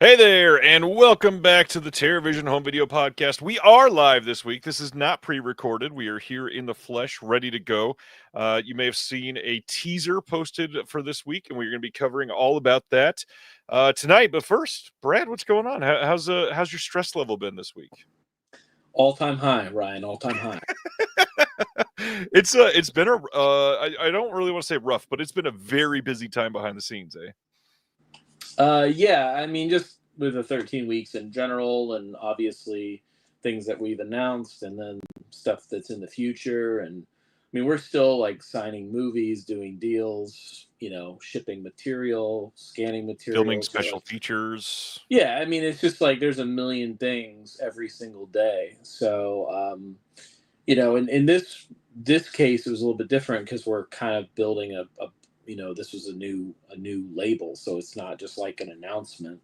Hey there, and welcome back to the TerraVision Home Video Podcast. We are live this week. This is not pre-recorded. We are here in the flesh, ready to go. You may have seen a teaser posted for this week, and we're going to be covering all about that tonight. But first, Brad, what's going on? How's your stress level been this week? All-time high, Ryan. All-time high. It's been I don't really want to say rough, but it's been a very busy time behind the scenes, eh? Yeah, I mean, just with the 13 weeks in general, and obviously things that we've announced, and then stuff that's in the future. And I mean, we're still like signing movies, doing deals, shipping material, scanning Filming material. So special like, features. yeah, I mean, it's just like there's a million things every single day. So, in this case, it was a little bit different because we're kind of building this was a new label, so it's not just like an announcement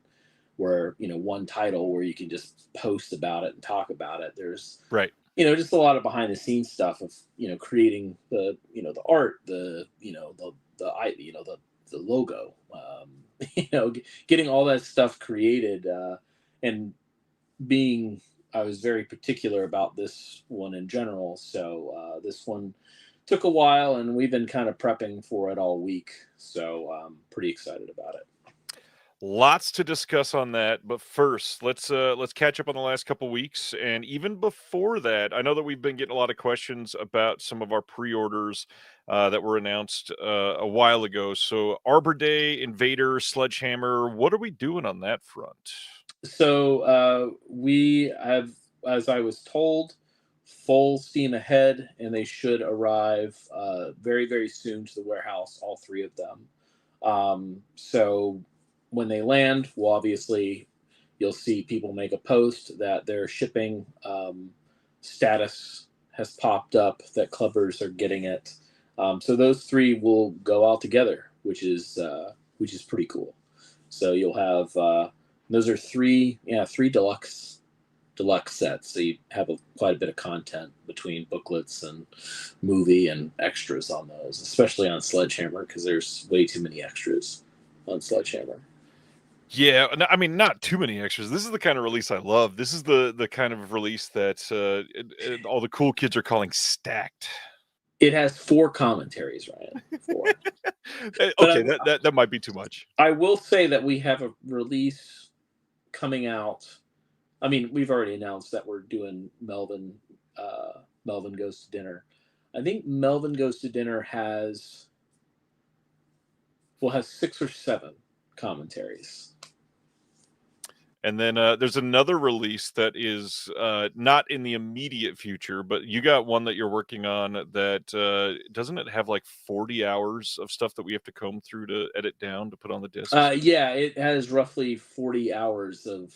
where one title where you can just post about it and talk about it. There's Right. just a lot of behind the scenes stuff of creating the art, the logo, getting all that stuff created, and being I was very particular about this one in general. So this one took a while, and we've been kind of prepping for it all week. So I'm pretty excited about it. Lots to discuss on that, but first, let's catch up on the last couple weeks. And even before that, I know that we've been getting a lot of questions about some of our pre-orders that were announced a while ago. So Arbor Day, Invader, Sledgehammer, what are we doing on that front? So we have, as I was told, full steam ahead, and they should arrive very, very soon to the warehouse, all three of them. So when they land, well, obviously, you'll see people make a post that their shipping status has popped up, that clubbers are getting it. So those three will go out together, which is pretty cool. So you'll have those are three deluxe sets. So you have quite a bit of content between booklets and movie and extras on those, especially on Sledgehammer, because there's way too many extras on Sledgehammer. Yeah, I mean, not too many extras. This is the kind of release I love. This is the kind of release that all the cool kids are calling stacked. It has 4 commentaries, Ryan. 4. But Okay, that might be too much. I will say that we have a release coming out. I mean, we've already announced that we're doing Melvin. Melvin Goes to Dinner. I think Melvin Goes to Dinner has 6 or 7 commentaries. And then there's another release that is not in the immediate future, but you got one that you're working on that doesn't it have like 40 hours of stuff that we have to comb through to edit down to put on the discs? Yeah, it has roughly 40 hours of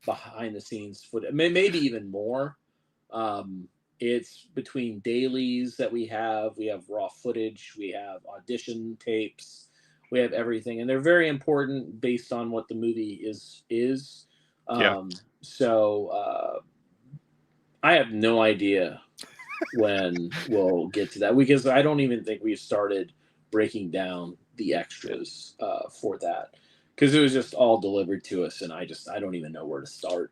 behind the scenes footage, maybe even more. It's between dailies that we have raw footage, we have audition tapes, we have everything, and they're very important based on what the movie is. Yeah. So I have no idea when we'll get to that, because I don't even think we've started breaking down the extras for that, because it was just all delivered to us, and I don't even know where to start.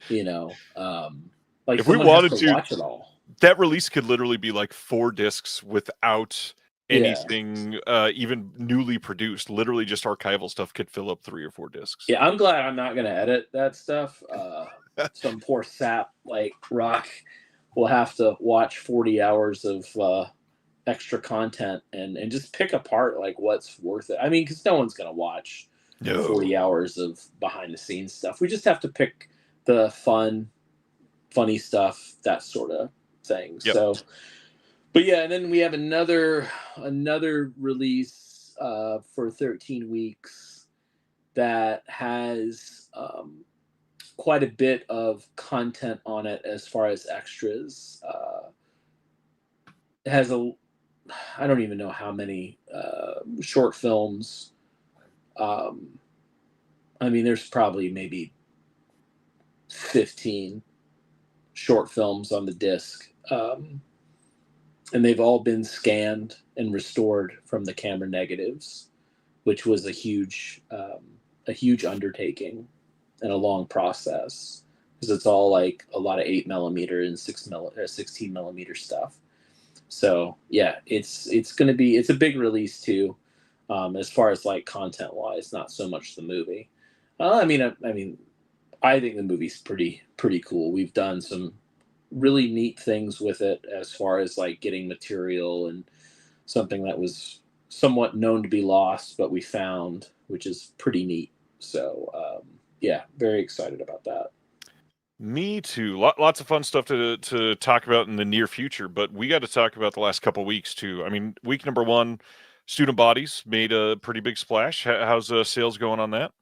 Like, If we someone has wanted to to, watch it all. that release could literally be like 4 discs without Yeah, anything even newly produced. Literally just archival stuff could fill up 3 or 4 discs. yeah. I'm glad I'm not gonna edit that stuff. Some poor sap like Rock will have to watch 40 hours of extra content and just pick apart like what's worth it. I mean, because no one's gonna watch No. 40 hours of behind the scenes stuff. We just have to pick the funny stuff, that sort of thing. Yep. So, but yeah, and then we have another release for 13 weeks that has quite a bit of content on it as far as extras. It has I don't even know how many short films. I mean, there's probably maybe 15 short films on the disc. And they've all been scanned and restored from the camera negatives, which was a huge a huge undertaking and a long process because it's all like a lot of 8mm and 16mm stuff. So yeah, it's going to be it's a big release too, as far as like content wise, not so much the movie. I mean, I think the movie's pretty cool. We've done some really neat things with it as far as like getting material and something that was somewhat known to be lost, but we found, which is pretty neat. So yeah, very excited about that. Me too. Lots of fun stuff to talk about in the near future, but we got to talk about the last couple weeks too. I mean, week number one, Student Bodies made a pretty big splash. How's sales going on that?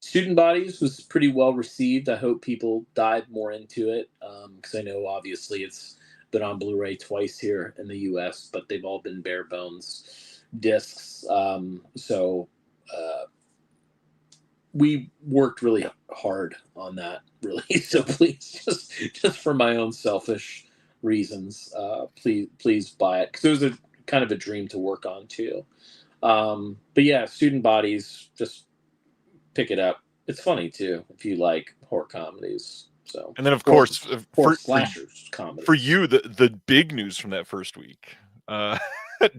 Student Bodies was pretty well received. I hope people dive more into it because I know obviously it's been on Blu-ray twice here in the U.S., but they've all been bare bones discs. So we worked really hard on that release. So please, just for my own selfish reasons, please buy it because it was a kind of a dream to work on too. But yeah, Student Bodies, just pick it up. It's funny too if you like horror comedies. So And then, of horror, course, horror slashers for comedies. you, the big news from that first week, uh,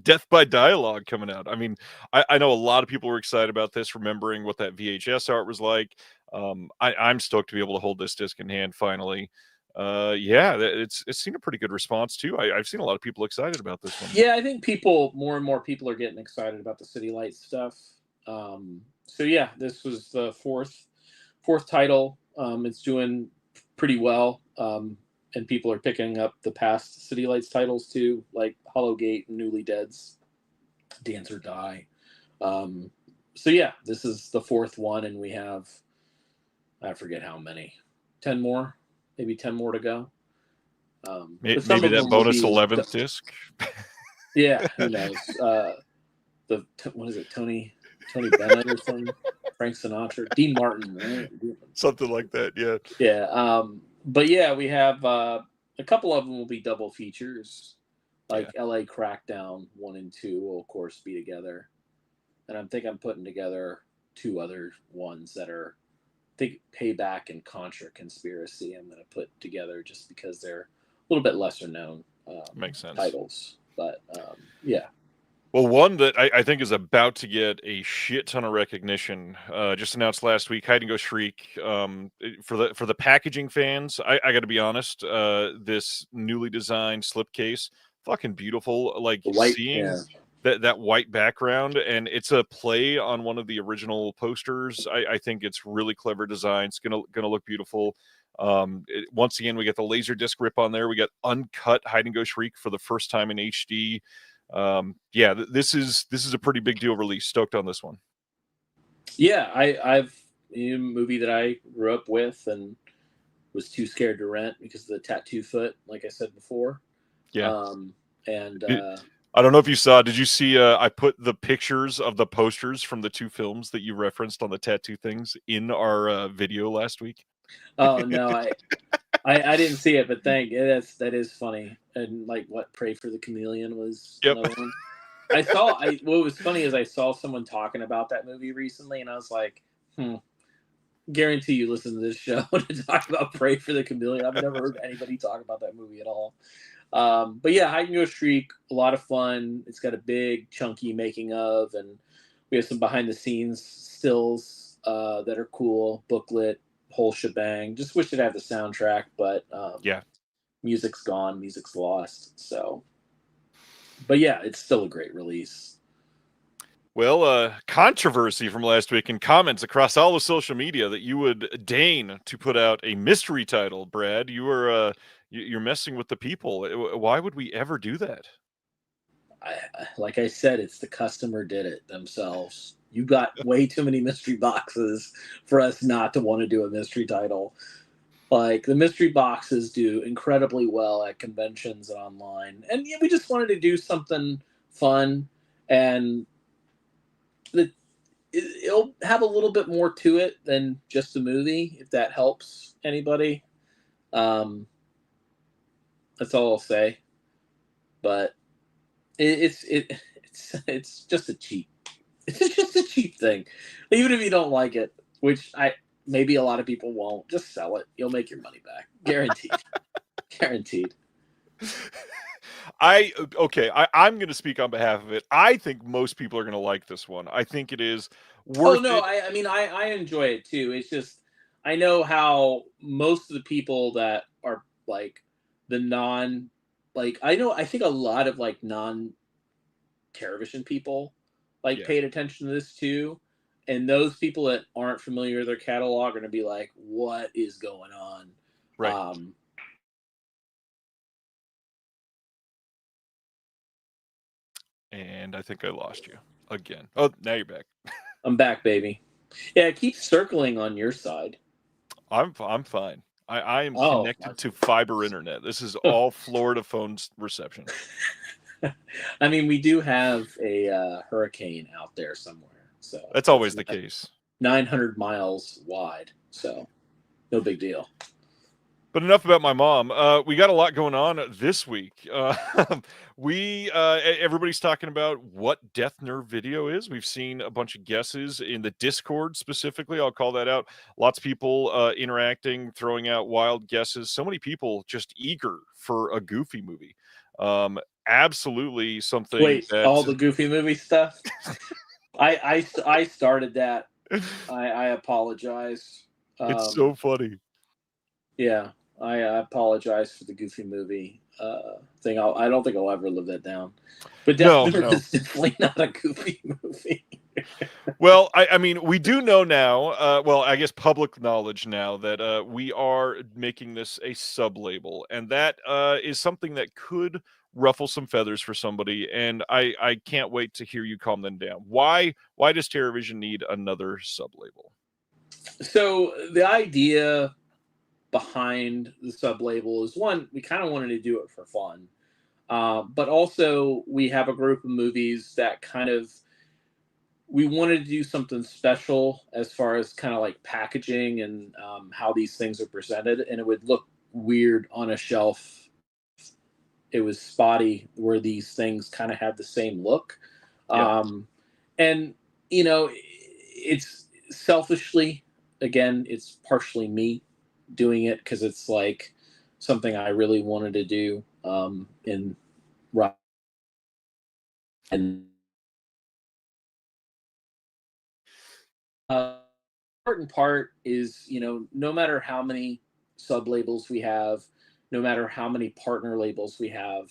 Death by Dialogue coming out. I mean, I know a lot of people were excited about this, remembering what that VHS art was like. I'm stoked to be able to hold this disc in hand finally. Yeah, it's seen a pretty good response too. I've seen a lot of people excited about this one. Yeah, I think more and more people are getting excited about the City Lights stuff. So yeah, this was the fourth title. It's doing pretty well, and people are picking up the past City Lights titles too, like Hollow Gate and Newly Dead's Dance or Die. Um, so yeah, this is the fourth one, and we have I forget how many, 10 more, maybe 10 more to go. But some Maybe of that them will bonus be, 11th disc, yeah, who knows? What is it, Tony Bennett or something? Frank Sinatra, Dean Martin, right? something like that. Yeah. Yeah. But yeah, we have a couple of them will be double features, Yeah. like L.A. Crackdown 1 and 2 will of course be together, and I'm putting together two other ones that are I think Payback and Contra Conspiracy. I'm going to put together just because they're a little bit lesser known Makes sense. titles, but yeah. Well, one that I think is about to get a shit ton of recognition, just announced last week, Hide and Go Shriek. For the packaging fans, I got to be honest, this newly designed slipcase, fucking beautiful. Like The white, seeing yeah. that white background, and it's a play on one of the original posters. I think it's really clever design. It's gonna look beautiful. Once again, we got the laser disc rip on there. We got uncut Hide and Go Shriek for the first time in HD. Yeah, this is a pretty big deal release. Stoked on this one. Yeah, I've a movie that I grew up with and was too scared to rent because of the tattoo foot, like I said before. Yeah. Um, and I don't know if you saw. Did you see? I put the pictures of the posters from the two films that you referenced on the tattoo things in our video last week. oh no, I didn't see it, but that is funny. And like what Pray for the Chameleon was Yep. another one. I saw. What was funny is I saw someone talking about that movie recently, and I was like, guarantee you listen to this show to talk about Pray for the Chameleon. I've never heard anybody talk about that movie at all. But yeah, Hide and Go Shriek, a lot of fun. It's got a big, chunky making of, and we have some behind the scenes stills that are cool, booklet, whole shebang. Just wish it had the soundtrack, but Yeah. music's gone, music's lost. So, but yeah, it's still a great release. Well, controversy from last week in comments across all of social media that you would deign to put out a mystery title, Brad. You were you're messing with the people. Why would we ever do that? Like I said, it's the customer did it themselves. You got way too many mystery boxes for us not to want to do a mystery title. Like the mystery boxes do incredibly well at conventions and online, and yeah, we just wanted to do something fun, and it'll have a little bit more to it than just a movie, if that helps anybody. Um, that's all I'll say. But it's just a cheap. It's just a cheap thing. Even if you don't like it, which maybe a lot of people won't. Just sell it. You'll make your money back. Guaranteed. Guaranteed. I'm going to speak on behalf of it. I think most people are going to like this one. I think it is Oh worth no, it. I mean I enjoy it too. It's just I know how most of the people that are like the non like I think a lot of like non television people like Yeah, paid attention to this too. And those people that aren't familiar with their catalog are gonna be like, what is going on? right. Um And I think I lost you again. Oh, now you're back. I'm back, baby. Yeah, it keeps circling on your side. I'm fine. I am Oh, connected to fiber internet. This is my all Florida phone's reception. I mean, we do have a hurricane out there somewhere, so That's it's always the case. 900 miles wide, so no big deal. But enough about my mom. We got a lot going on this week. Everybody's talking about what Death Nerve video is. We've seen a bunch of guesses in the Discord specifically. I'll call that out. Lots of people interacting, throwing out wild guesses. So many people just eager for a Goofy movie. Absolutely something Wait, that all the Goofy movie stuff? I started that. I apologize. it's so Um, funny. yeah, I apologize for the Goofy movie thing. I don't think I'll ever live that down. But Death No, Nerve no. is definitely not a Goofy movie. Well, I mean, we do know now, well, I guess public knowledge now that we are making this a sub-label, and that is something that could ruffle some feathers for somebody, and I can't wait to hear you calm them down. Why does TerraVision need another sub-label? So the idea behind the sub label is one, we kind of wanted to do it for fun. But also, we have a group of movies that kind of we wanted to do something special as far as kind of like packaging and how these things are presented, and it would look weird on a shelf. It was spotty where these things kind of have the same look, Yeah. um, and you know, it's selfishly, again, it's partially me doing it because it's like something I really wanted to do in and important part is no matter how many sub labels we have, no matter how many partner labels we have,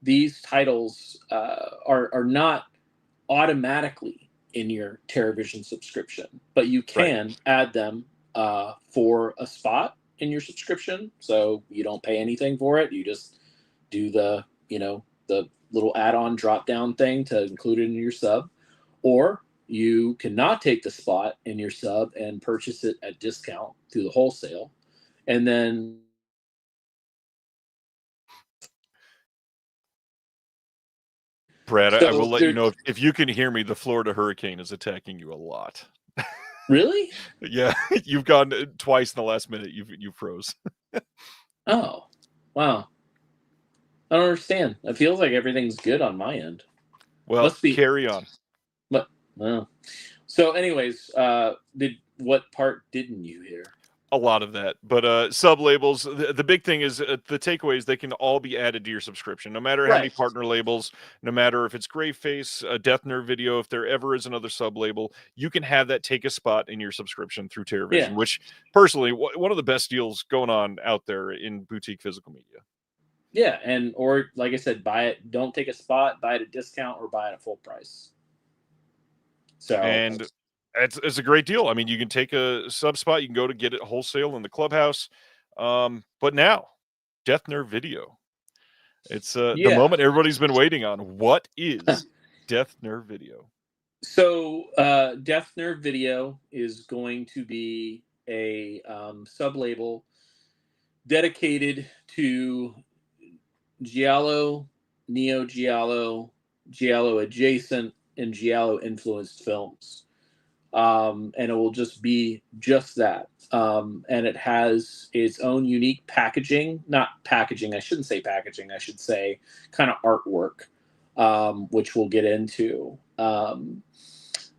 these titles are not automatically in your TerraVision subscription, but you Right. can add them for a spot in your subscription, so you don't pay anything for it. You just do the little add-on drop-down thing to include it in your sub, or you cannot take the spot in your sub and purchase it at discount through the wholesale, and then Brad, I so will let you there. know if you can hear me, the Florida hurricane is attacking you a lot. Really? Yeah, you've gone twice in the last minute. You froze. Oh, wow. I don't understand. It feels like everything's good on my end. Well, Must be. carry on. But well. So, anyways, did what part didn't you hear? A lot of that, but sub labels. The big thing is the takeaway is they can all be added to your subscription, no matter how many Right. partner labels, no matter if it's Gray Face, Death Nerve Video. If there ever is another sub label, you can have that take a spot in your subscription through TerraVision, Yeah. which personally one of the best deals going on out there in boutique physical media. Yeah, and or like I said, buy it. Don't take a spot. Buy it at discount or buy it at full price. So And it's a great deal. I mean, you can take a sub spot, you can go to get it wholesale in the clubhouse. But now, Death Nerve Video. It's the yeah. moment everybody's been waiting on. What is Death Nerve Video? So Death Nerve Video is going to be a sub label dedicated to Giallo, Neo Giallo, Giallo adjacent, and Giallo influenced films. And it will just be just that. And it has its own unique packaging, not packaging, I shouldn't say packaging, I should say kind of artwork, which we'll get into.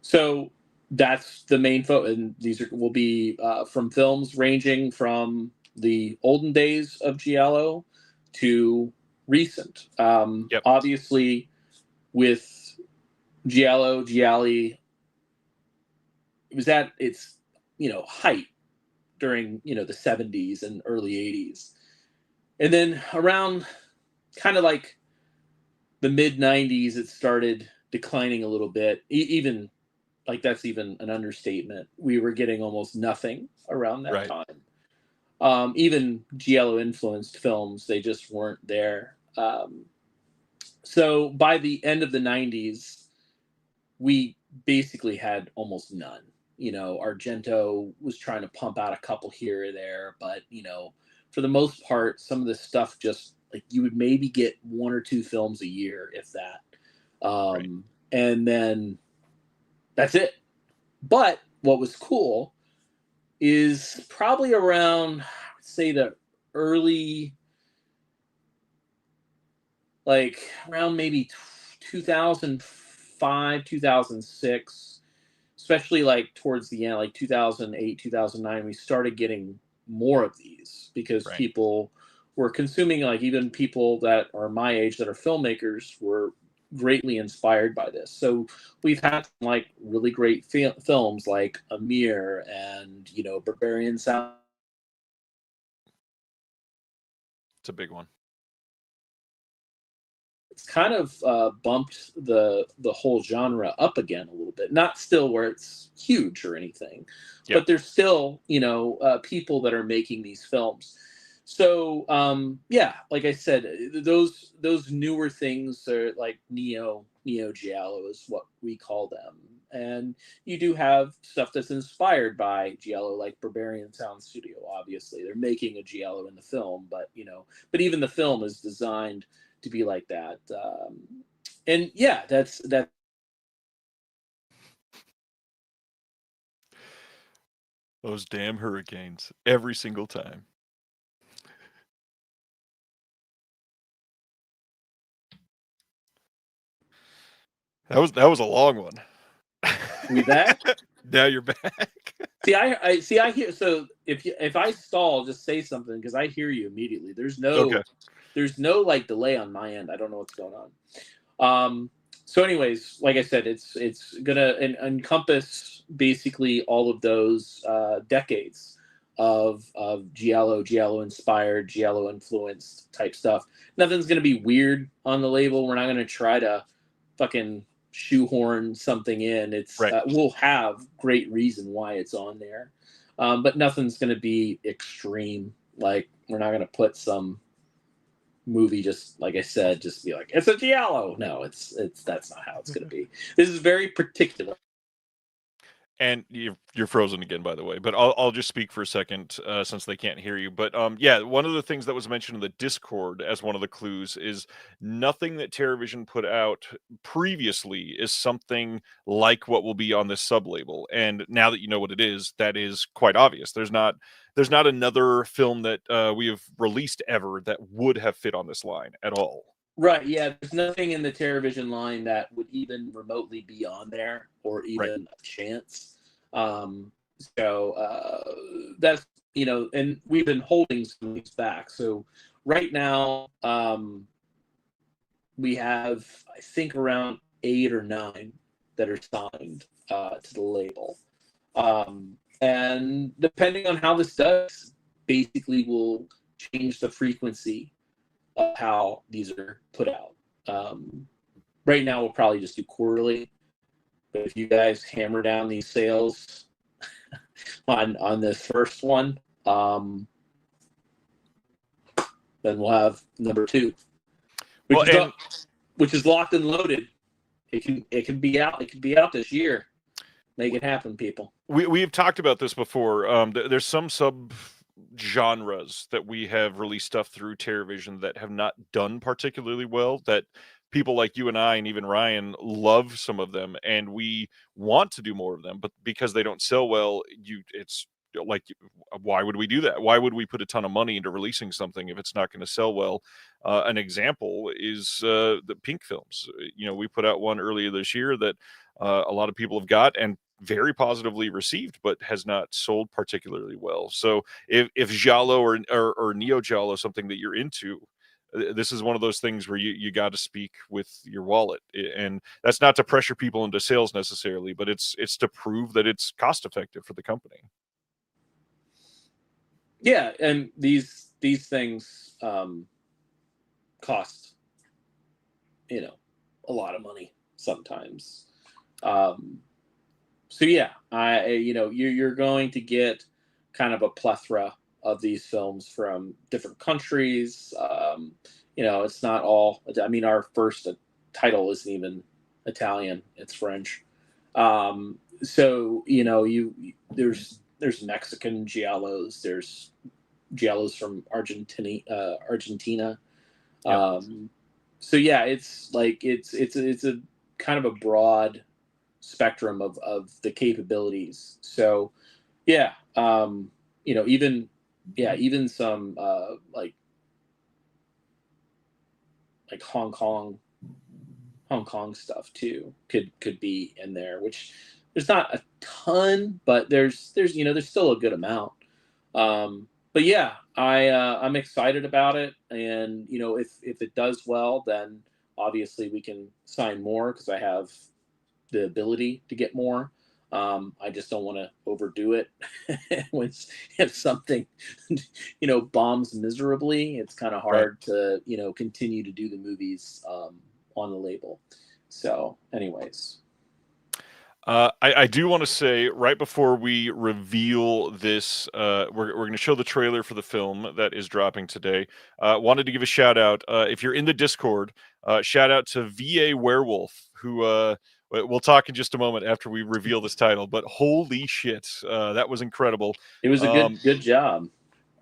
So that's the main focus. And these will be from films ranging from the olden days of Giallo to recent. Yep. Obviously, with Gialli, it was at its height during the 70s and early 80s, and then around kind of like the mid 90s, it started declining a little bit. Even like that's even an understatement. We were getting almost nothing around that Right. time. Even Giallo influenced films, they just weren't there. So by the end of the 90s, we basically had almost none. Argento was trying to pump out a couple here or there, but for the most part, some of this stuff just like you would maybe get one or two films a year, if that. Right. And then that's it. But what was cool is probably around, say, the early, like around maybe 2005, 2006, especially like towards the end, like 2008, 2009, we started getting more of these because Right. people were consuming, like even people that are my age that are filmmakers were greatly inspired by this. So we've had like really great films like Amir and Barbarian Sound. It's a big one. It's kind of bumped the whole genre up again a little bit. Not still where it's huge or anything, Yeah. but there's still people that are making these films. So yeah, like I said, those newer things are like neo giallo is what we call them, and you do have stuff that's inspired by giallo, like Barbarian Sound Studio. Obviously, they're making a giallo in the film, but but even the film is designed to be like that. And yeah, that's that. Those damn hurricanes every single time. That was a long one. We back? Now you're back. I hear. So if I stall, just say something because I hear you immediately. Okay. There's no like delay on my end. I don't know what's going on. So anyways, like I said, it's gonna encompass basically all of those decades of Giallo inspired, Giallo influenced type stuff. Nothing's gonna be weird on the label. We're not gonna try to fucking shoehorn something in. It's Right. we'll have great reason why it's on there, but nothing's gonna be extreme. Like we're not gonna put some movie just like I said, just be like it's a giallo. No, it's that's not how it's going to be. This is very particular. And you're frozen again, by the way. But I'll just speak for a second since they can't hear you. But yeah, one of the things that was mentioned in the Discord as one of the clues is nothing that TerraVision put out previously is something like what will be on this sublabel. And now that you know what it is, that is quite obvious. There's not another film that we have released ever that would have fit on this line at all. Right, yeah, there's nothing in the TerraVision line that would even remotely be on there or Right. even a chance. Um, so that's and we've been holding some of these back. So right now, we have I think around 8 or 9 that are signed to the label. And depending on how this does, basically will change the frequency of how these are put out. Right now, we'll probably just do quarterly, but if you guys hammer down these sales on this first one, then we'll have number 2, which which is locked and loaded. It can be out. It could be out this year. Make it happen, people. We've talked about this before. There's some sub genres that we have released stuff through TerraVision that have not done particularly well. That people like you and I and even Ryan love some of them, and we want to do more of them. But because they don't sell well, it's like, why would we do that? Why would we put a ton of money into releasing something if it's not going to sell well? An example is the Pink films. We put out one earlier this year that a lot of people have got, and very positively received, but has not sold particularly well. So if Giallo or Neo Giallo is something that you're into, this is one of those things where you got to speak with your wallet, and that's not to pressure people into sales necessarily, but it's to prove that it's cost effective for the company. Yeah, and these things cost, a lot of money sometimes. So yeah, you're going to get kind of a plethora of these films from different countries. It's not all. I mean, our first title isn't even Italian; it's French. So there's Mexican giallos. There's giallos from Argentina. Yep. So yeah, it's like it's a kind of a broad spectrum of the capabilities. So yeah, even some like Hong Kong stuff too could be in there, which there's not a ton, but there's still a good amount. But yeah, I'm excited about it, and if it does well, then obviously we can sign more because I have the ability to get more. I just don't want to overdo it. when if something bombs miserably, it's kind of Right. hard to continue to do the movies on the label. So anyways, I do want to say right before we reveal this, we're going to show the trailer for the film that is dropping today. Wanted to give a shout out. If you're in the Discord, shout out to VA Werewolf, who we'll talk in just a moment after we reveal this title. But holy shit, that was incredible. it was a good job.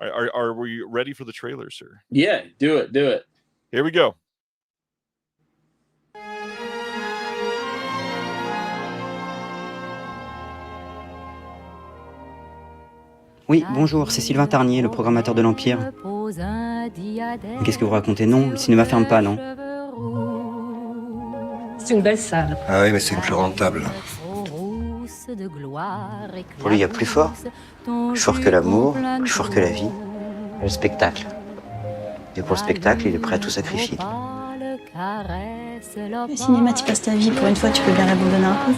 Are we ready for the trailer, sir? Yeah, do it. Here we go. Oui, bonjour, c'est Sylvain Tarnier, le programmateur de l'Empire. Mais qu'est-ce que vous racontez? Non, le cinéma ferme pas, non? C'est une belle salle. Ah oui, mais c'est plus rentable. Pour lui, il y a plus fort. Plus fort que l'amour, plus fort que la vie. Le spectacle. Et pour le spectacle, il est prêt à tout sacrifier. Le cinéma, tu passes ta vie. Pour une fois, tu peux bien l'abandonner un peu.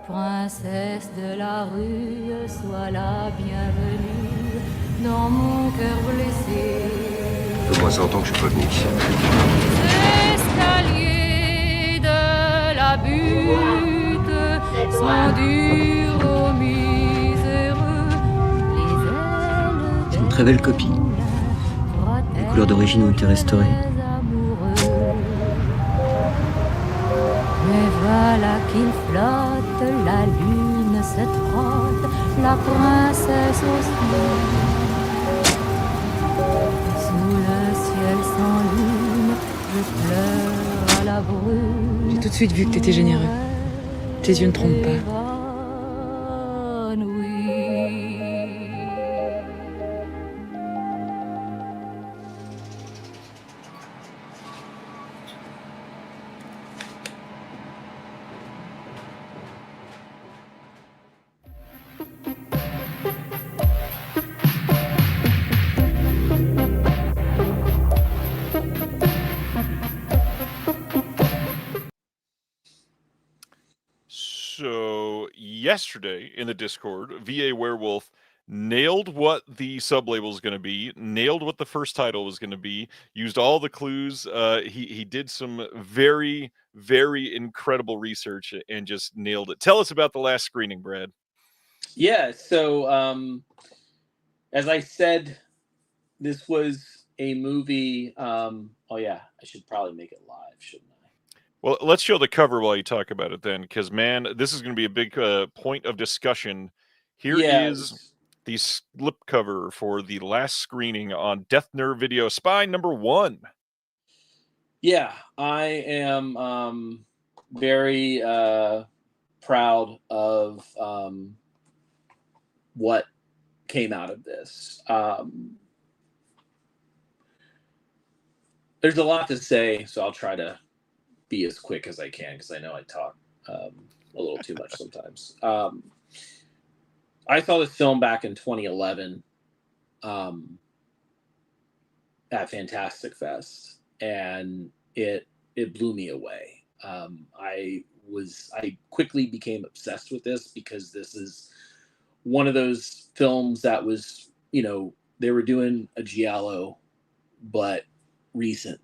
Princesse de la rue, sois la bienvenue dans mon cœur blessé. Au moins 100 ans que je suis pas venu ici. Les escaliers de la butte sont durs aux miséreux. Les ailes C'est une très belle copie. Les couleurs d'origine ont été restaurées. Mais voilà qu'il flotte, la lune se trotte, la princesse aussi. Sous le ciel sans lune, je pleure à la brume. J'ai tout de suite vu que t'étais généreux. Tes yeux ne trompent pas. So yesterday in the Discord, VA Werewolf nailed what the sublabel is going to be, nailed what the first title was going to be, used all the clues. He did some very, very incredible research and just nailed it. Tell us about the last screening, Brad. Yeah, so as I said, this was a movie. Oh yeah, I should probably make it live, shouldn't I? Well, let's show the cover while you talk about it then, because man, this is going to be a big point of discussion. Here is the slip cover for the last screening on Death Nerve Video Spy #1. Yeah, I am very proud of what came out of this. There's a lot to say, so I'll try to be as quick as I can because I know I talk a little too much sometimes. I saw this film back in 2011 at Fantastic Fest, and it blew me away. I quickly became obsessed with this because this is one of those films that was, they were doing a giallo, but recent,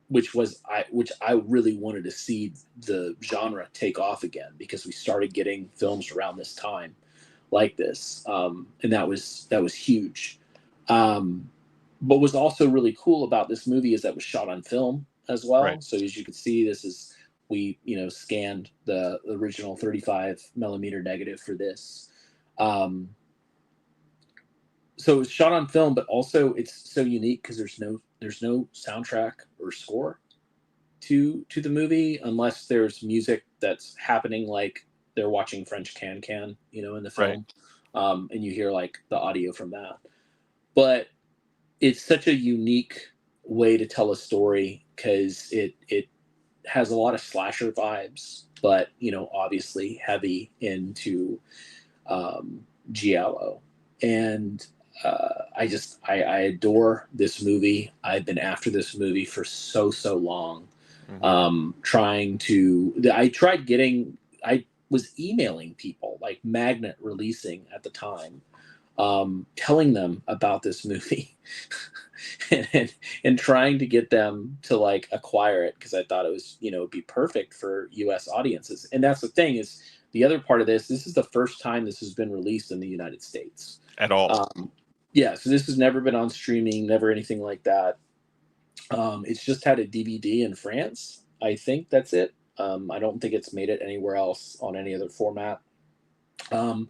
which I really wanted to see the genre take off again, because we started getting films around this time like this, and that was huge. But was also really cool about this movie is that it was shot on film as well. Right. So as you can see, we scanned the original 35 millimeter negative for this. So it's shot on film, but also it's so unique because there's no soundtrack or score to the movie, unless there's music that's happening, like they're watching French Can, in the film, and you hear like the audio from that. But it's such a unique way to tell a story because it has a lot of slasher vibes, but obviously heavy into giallo. And I adore this movie. I've been after this movie for so long. I was emailing people like Magnet Releasing at the time, telling them about this movie and trying to get them to like acquire it, because I thought it was, it'd be perfect for US audiences. And that's the thing, is the other part of this is the first time this has been released in the United States At all. Yeah, so this has never been on streaming, never anything like that. It's just had a DVD in France. I think that's it. I don't think it's made it anywhere else on any other format. When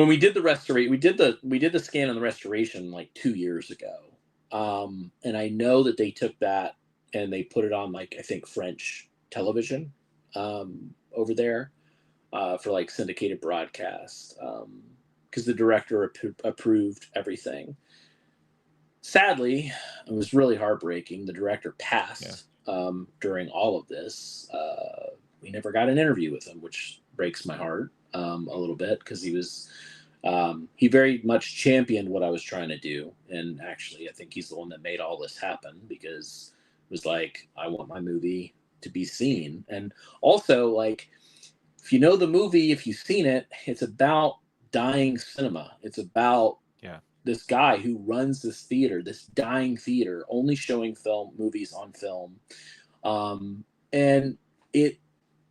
we did the restoration, we did the scan on the restoration like 2 years ago. And I know that they took that and they put it on, like, I think French television over there for like syndicated broadcast, because the director approved everything. Sadly, it was really heartbreaking. The director passed during all of this. We never got an interview with him, which breaks my heart a little bit, because he very much championed what I was trying to do. And actually, I think he's the one that made all this happen, because it was like, I want my movie to be seen. And also, like, if you know the movie, if you've seen it, it's about dying cinema. It's about this guy who runs this theater, this dying theater, only showing movies on film. And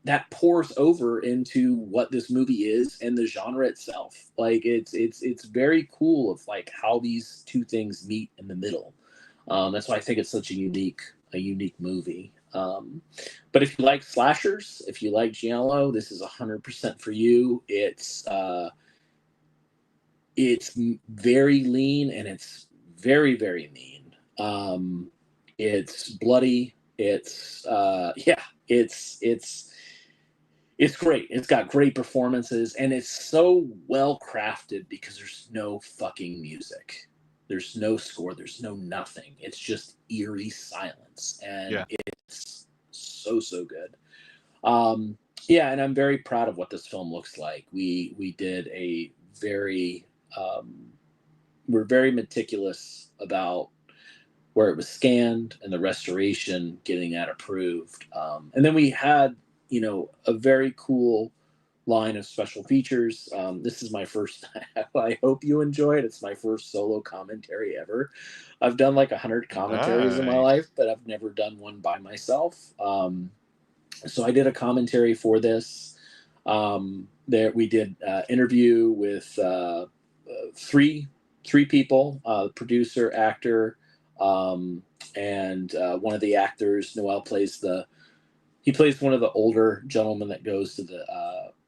that pours over into what this movie is and the genre itself. Like, it's very cool of like how these two things meet in the middle. That's why I think it's such a unique movie. But if you like slashers, if you like giallo, this is 100% for you. It's very lean, and it's very, very mean. It's bloody. It's great. It's got great performances, and it's so well crafted because there's no fucking music. There's no score. There's no nothing. It's just eerie silence, and it's so good. And I'm very proud of what this film looks like. We did a very we're very meticulous about where it was scanned and the restoration, getting that approved. And then we had, a very cool line of special features. This is my first, I hope you enjoy it. It's my first solo commentary ever. I've done like 100 commentaries in my life, but I've never done one by myself. So I did a commentary for this. There we did interview with three people, producer, actor, and one of the actors. Noel plays one of the older gentlemen that goes to the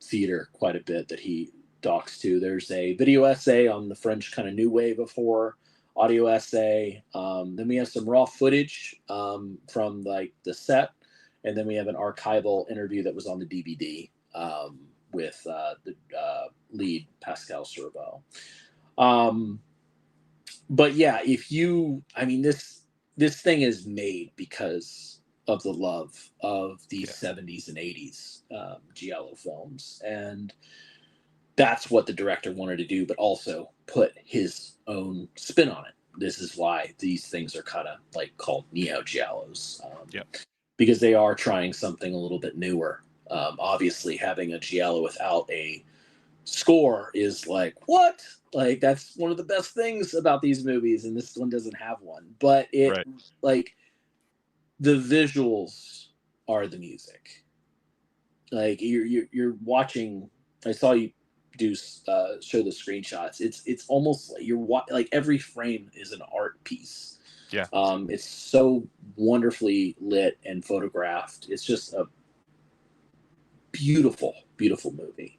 theater quite a bit, that he talks to. There's a video essay on the French kind of new wave of horror, audio essay. Then we have some raw footage from like the set, and then we have an archival interview that was on the DVD with the lead, Pascal Servo. But yeah, this thing is made because of the love of the 70s and 80s giallo films, and that's what the director wanted to do, but also put his own spin on it. This is why these things are kind of like called neo giallos, because they are trying something a little bit newer. Obviously, having a giallo without a score is like, what? Like, that's one of the best things about these movies, and this one doesn't have one. But it, like, the visuals are the music. Like, you're watching. I saw you do show the screenshots. It's almost like like every frame is an art piece. Yeah. It's so wonderfully lit and photographed. It's just a beautiful, beautiful movie.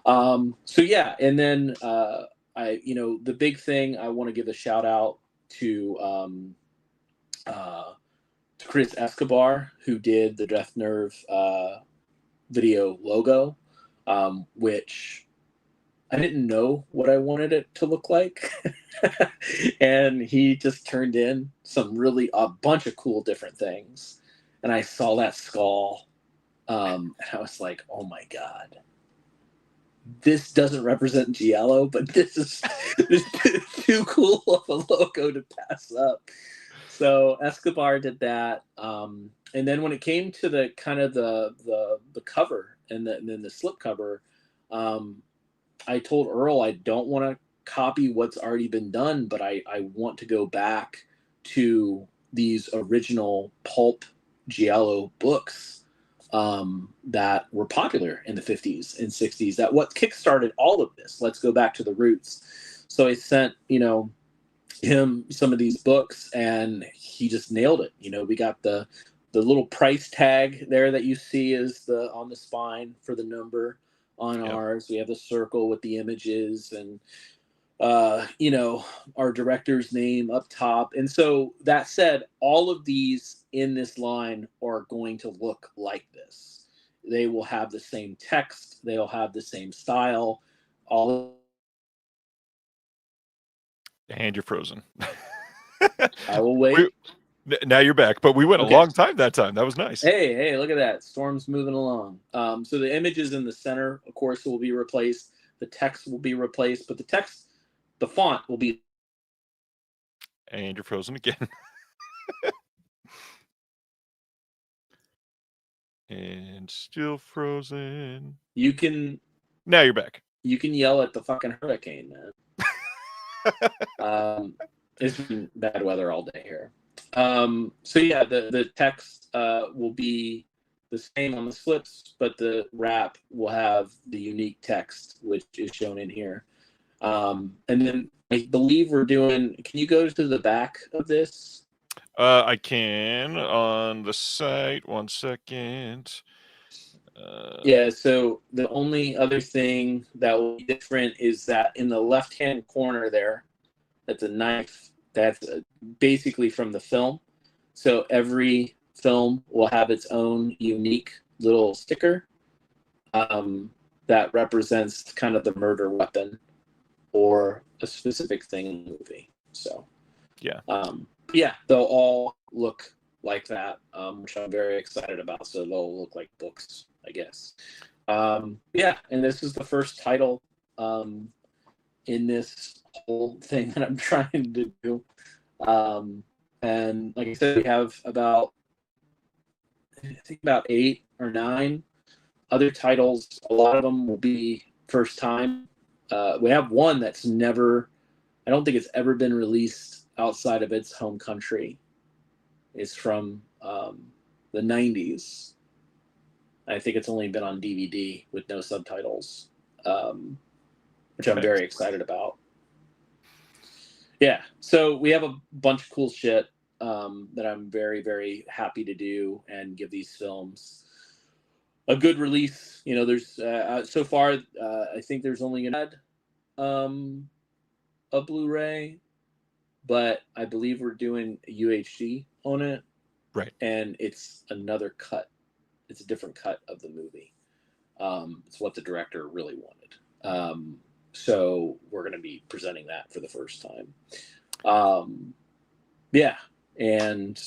So yeah, and then the big thing I want to give a shout out to Chris Escobar, who did the Death Nerve video logo, which I didn't know what I wanted it to look like. And he just turned in a bunch of cool different things. And I saw that skull, and I was like, oh my God. This doesn't represent Giallo, but this is too cool of a logo to pass up. So Escobar did that, and then when it came to the kind of the cover and then the slip cover, I told Earl I don't want to copy what's already been done, but I want to go back to these original pulp Giallo books that were popular in the 50s and 60s. That what kickstarted all of this. Let's go back to the roots. So I sent him some of these books, and he just nailed it. We got the little price tag there that you see is on the spine for the number on ours. We have the circle with the images, and our director's name up top. And so that said, all of these in this line are going to look like this. They will have the same text. They'll have the same style. And you're frozen. I will wait. Now you're back, but we went a long time that time. That was nice. Hey, look at that. Storm's moving along. So the images in the center, of course, will be replaced. The text will be replaced, but the font will be. And you're frozen again. And still frozen. Now you're back. You can yell at the fucking hurricane, man. It's been bad weather all day here. So yeah, the text will be the same on the slips, but the wrap will have the unique text, which is shown in here. And then I believe we're doing. Can you go to the back of this? I can on the site. 1 second. Yeah, so the only other thing that will be different is that in the left-hand corner there, that's a knife. That's basically from the film. So every film will have its own unique little sticker that represents kind of the murder weapon or a specific thing in the movie. So they'll all look like that, which I'm very excited about. So they'll look like books, I guess. And this is the first title in this whole thing that I'm trying to do. And like I said, we have about 8 or 9 other titles. A lot of them will be first time. We have one that's I don't think it's ever been released outside of its home country. It's from the 90s. I think it's only been on DVD with no subtitles, which I'm very excited about. Yeah, so we have a bunch of cool shit that I'm very, very happy to do and give these films a good release. There's so far, I think there's only a Blu-ray, but I believe we're doing a UHD on it. Right. And it's another cut. It's a different cut of the movie. It's what the director really wanted. So we're going to be presenting that for the first time. And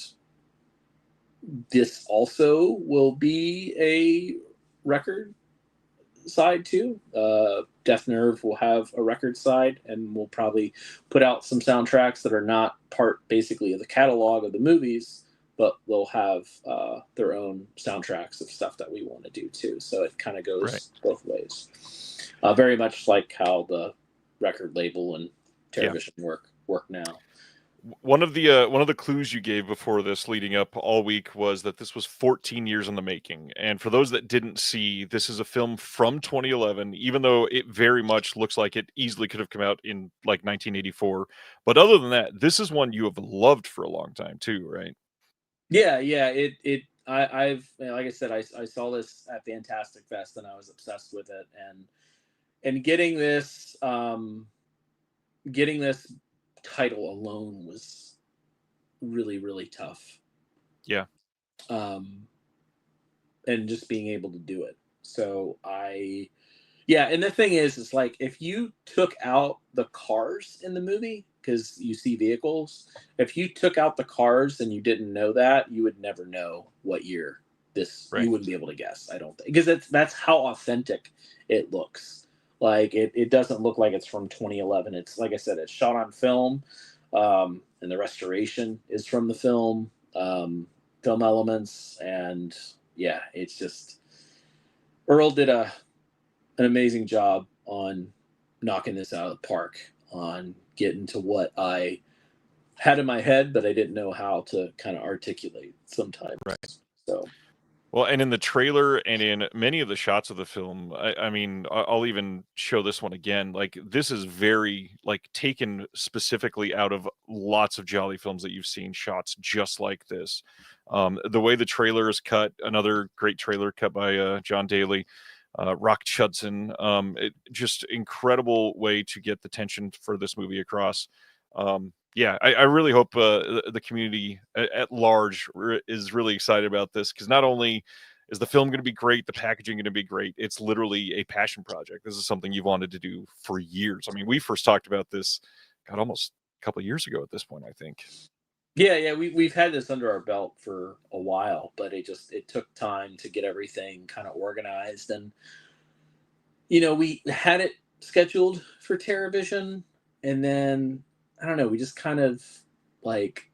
this also will be a record side too. Death Nerve will have a record side, and we'll probably put out some soundtracks that are not part basically of the catalog of the movies, but they'll have their own soundtracks of stuff that we want to do too. So it kind of goes both ways. Very much like how the record label and television work now. One of the clues you gave before this leading up all week was that this was 14 years in the making. And for those that didn't see, this is a film from 2011, even though it very much looks like it easily could have come out in like 1984. But other than that, this is one you have loved for a long time too, right? Yeah. I've like I said, I saw this at Fantastic Fest and I was obsessed with it, and getting this title alone was really, really tough. Yeah. And just being able to do it. So and the thing is like, if you took out the cars in the movie, because you see vehicles, if you took out the cars and you didn't know that, you would never know what year this, you wouldn't be able to guess, I don't think, because that's how authentic it looks. Like it doesn't look like it's from 2011. It's, like I said, it's shot on film, and the restoration is from the film elements, and yeah, it's just, Earl did an amazing job on knocking this out of the park, on getting to what I had in my head, but I didn't know how to kind of articulate sometimes. Right. So. Well, and in the trailer and in many of the shots of the film, I mean, I'll even show this one again. Like, this is very, like, taken specifically out of lots of Jolly films that you've seen, shots just like this. The way the trailer is cut, another great trailer cut by John Daly, Rock Chudson. Just incredible way to get the tension for this movie across. I really hope the community at large is really excited about this, because not only is the film going to be great, the packaging going to be great, it's literally a passion project. This is something you've wanted to do for years. I mean, we first talked about this, God, almost a couple of years ago at this point, I think. Yeah, we've had this under our belt for a while, but it took time to get everything kind of organized, and we had it scheduled for TerraVision, and then I don't know, we just kind of like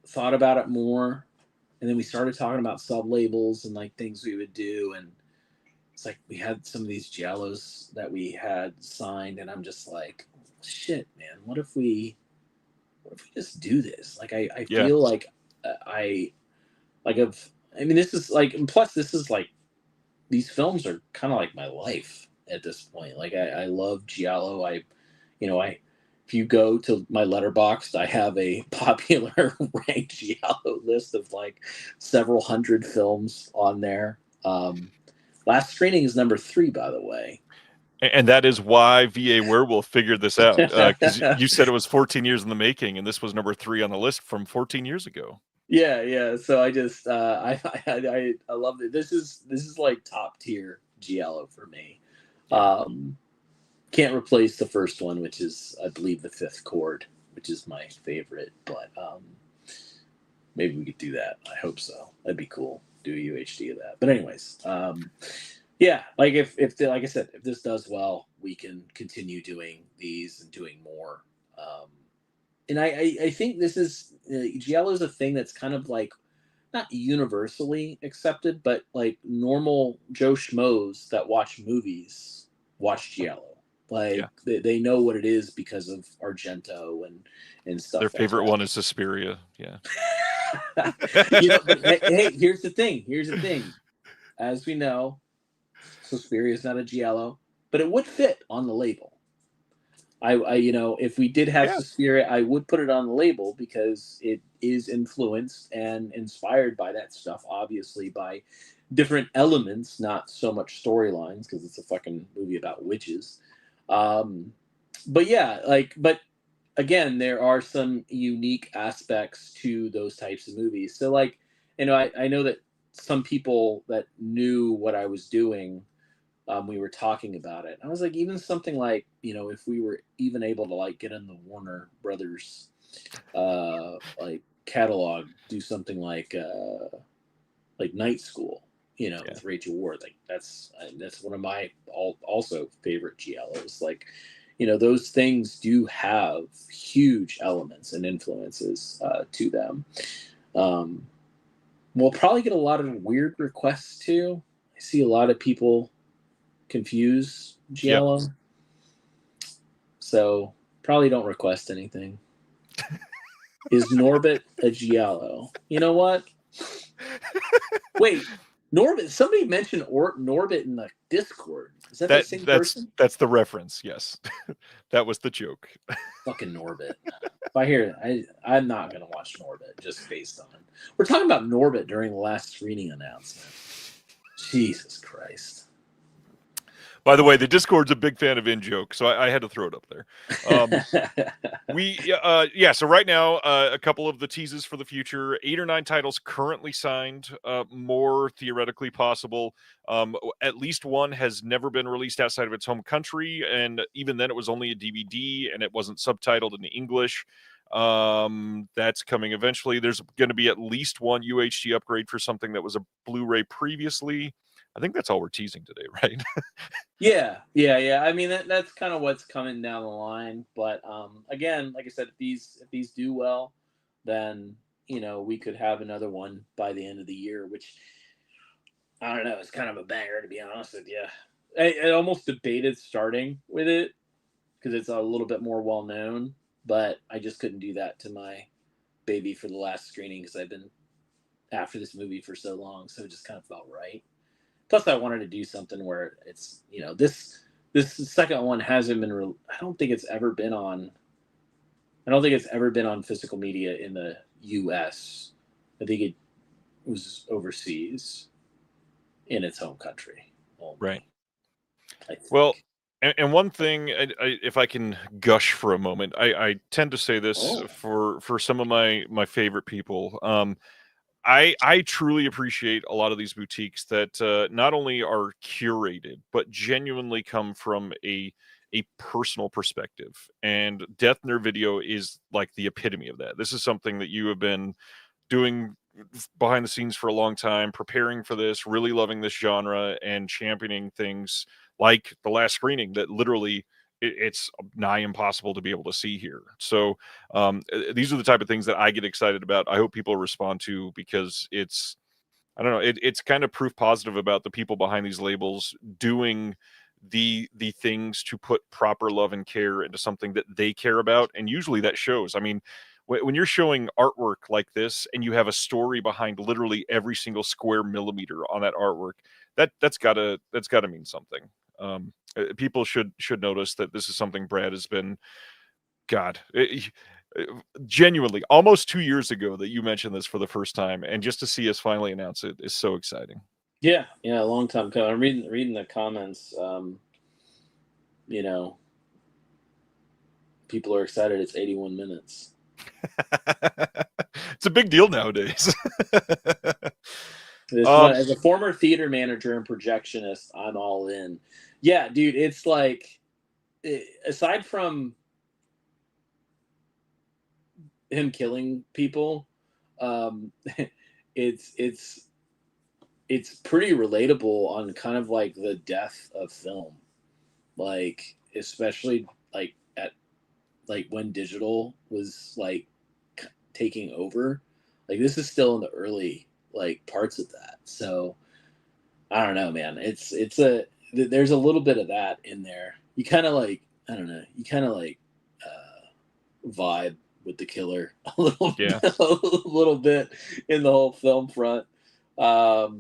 thought about it more, and then we started talking about sub labels and like things we would do, and it's like we had some of these giallos that we had signed, and I'm just like, shit, man, what if we just do this? Like I feel like this is like, and plus this is like, these films are kind of like my life at this point. Like I love giallo. If you go to my Letterboxd, I have a popular ranked giallo list of like several hundred films on there. Last Screening is number 3, by the way. And that is why VA Werewolf figured this out, because you said it was 14 years in the making, and this was number 3 on the list from 14 years ago. Yeah. So I just I love it. This is like top tier giallo for me. Can't replace the first one, which is, I believe, The Fifth Chord, which is my favorite. But maybe we could do that. I hope so. That'd be cool. Do a UHD of that. But anyways, like if like I said, if this does well, we can continue doing these and doing more. And I think this is giallo is a thing that's kind of like not universally accepted, but like normal Joe Schmoes that watch movies watch giallo. Like they know what it is because of Argento and stuff. Their favorite one is Suspiria. Yeah. But hey, here's the thing. As we know, Suspiria is not a giallo, but it would fit on the label. I if we did have Suspiria, I would put it on the label because it is influenced and inspired by that stuff, obviously by different elements, not so much storylines, because it's a fucking movie about witches. But again, there are some unique aspects to those types of movies. So like, I know that some people that knew what I was doing, we were talking about it. I was like, even something like, if we were even able to like get in the Warner Brothers, like catalog do something like Night School, with Rachel Ward. Like that's one of my also favorite giallos. Like, those things do have huge elements and influences to them. We'll probably get a lot of weird requests too. I see a lot of people confuse giallo. Yep. So probably don't request anything. Is Norbit a giallo? You know what? Wait, Norbit. Somebody mentioned Norbit in the Discord. Is that the same person? That's the reference. Yes, that was the joke. Fucking Norbit. If I hear it, I'm not gonna watch Norbit just based on it. We're talking about Norbit during the last screening announcement. Jesus Christ. By the way, the Discord's a big fan of in-joke, so I had to throw it up there. So right now, a couple of the teases for the future, 8 or 9 titles currently signed, more theoretically possible. At least one has never been released outside of its home country, and even then it was only a DVD, and it wasn't subtitled in English. That's coming eventually. There's going to be at least one UHD upgrade for something that was a Blu-ray previously. I think that's all we're teasing today, right? Yeah. I mean, that's kind of what's coming down the line. But again, like I said, if these do well, then we could have another one by the end of the year. Which I don't know, it's kind of a banger, to be honest with you. I almost debated starting with it because it's a little bit more well known, but I just couldn't do that to my baby for the last screening because I've been after this movie for so long, so it just kind of felt right. Plus, I wanted to do something where it's, this second one hasn't been. I don't think it's ever been on physical media in the U.S. I think it was overseas, in its home country. Right. Well, and one thing, if I can gush for a moment, I tend to say this for some of my favorite people. I truly appreciate a lot of these boutiques that not only are curated, but genuinely come from a personal perspective. And Death Nerd Video is like the epitome of that. This is something that you have been doing behind the scenes for a long time, preparing for this, really loving this genre, and championing things like the last screening that literally it's nigh impossible to be able to see here. So these are the type of things that I get excited about. I hope people respond to, because it's, I don't know, it's kind of proof positive about the people behind these labels doing the things to put proper love and care into something that they care about. And usually that shows. I mean, when you're showing artwork like this and you have a story behind literally every single square millimeter on that artwork, that's gotta mean something. People should notice that this is something Brad has been, genuinely almost 2 years ago that you mentioned this for the first time, and just to see us finally announce it is so exciting. Yeah, a long time coming. I'm reading the comments. People are excited. It's 81 minutes. It's a big deal nowadays. As a former theater manager and projectionist, I'm all in. Yeah, dude, it's like, aside from him killing people, it's pretty relatable on kind of like the death of film, like especially like at like when digital was like taking over. Like this is still in the early like parts of that. So I don't know, man. There's a little bit of that in there. You kind of like, I don't know, you kind of like vibe with the killer a little bit in the whole film front. But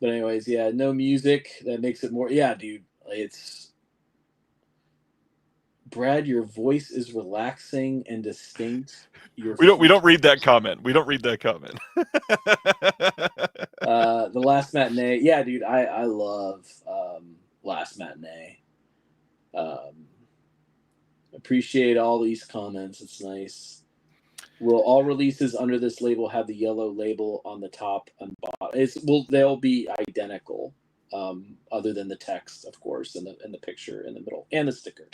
anyways, yeah, no music. That makes it more, yeah, dude. It's Brad, your voice is relaxing and distinct. We don't read that comment. We don't read that comment. The Last Matinee. Yeah, dude, I love Last Matinee. Appreciate all these comments. It's nice. Will all releases under this label have the yellow label on the top and bottom? They'll be identical, other than the text, of course, and the picture in the middle, and the sticker.